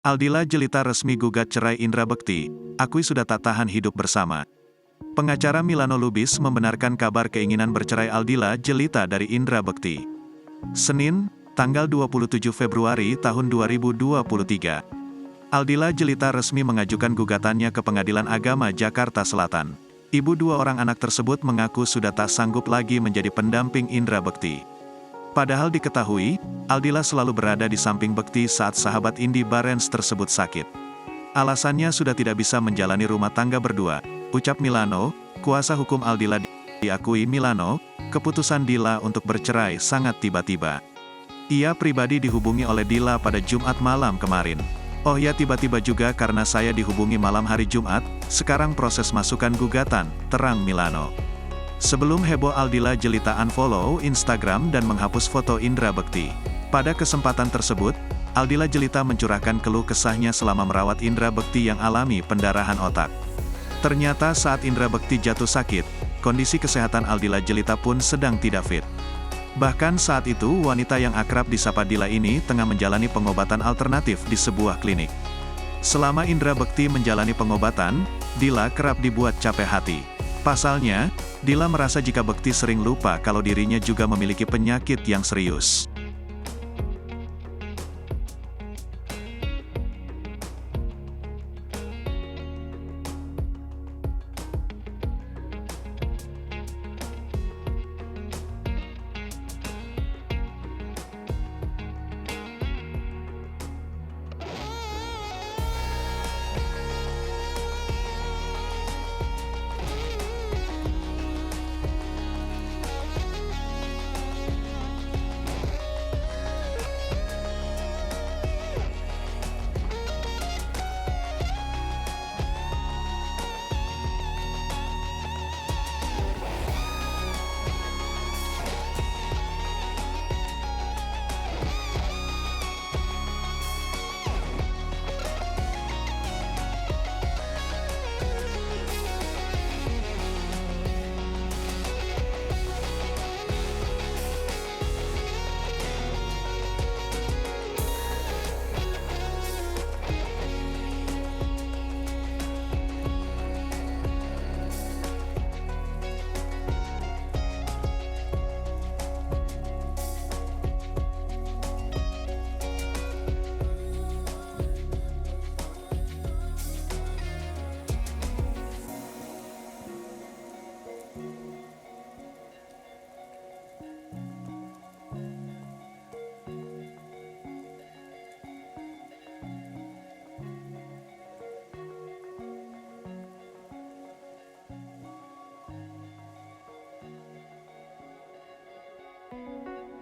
Aldila Jelita resmi gugat cerai Indra Bekti, akui sudah tak tahan hidup bersama. Pengacara Milano Lubis membenarkan kabar keinginan bercerai Aldila Jelita dari Indra Bekti. Senin, tanggal 27 Februari tahun 2023. Aldila Jelita resmi mengajukan gugatannya ke Pengadilan Agama Jakarta Selatan. Ibu dua orang anak tersebut mengaku sudah tak sanggup lagi menjadi pendamping Indra Bekti. Padahal diketahui, Aldila selalu berada di samping Bekti saat sahabat Indi Barens tersebut sakit. Alasannya sudah tidak bisa menjalani rumah tangga berdua, ucap Milano, kuasa hukum Aldila. Diakui Milano, keputusan Dila untuk bercerai sangat tiba-tiba. Ia pribadi dihubungi oleh Dila pada Jumat malam kemarin. Oh ya, tiba-tiba juga karena saya dihubungi malam hari Jumat, sekarang proses masukan gugatan, terang Milano. Sebelum heboh, Aldila Jelita unfollow Instagram dan menghapus foto Indra Bekti. Pada kesempatan tersebut, Aldila Jelita mencurahkan keluh kesahnya selama merawat Indra Bekti yang alami pendarahan otak. Ternyata saat Indra Bekti jatuh sakit, kondisi kesehatan Aldila Jelita pun sedang tidak fit. Bahkan saat itu wanita yang akrab disapa Dila ini tengah menjalani pengobatan alternatif di sebuah klinik. Selama Indra Bekti menjalani pengobatan, Dila kerap dibuat capek hati. Pasalnya, Dila merasa jika Bekti sering lupa kalau dirinya juga memiliki penyakit yang serius.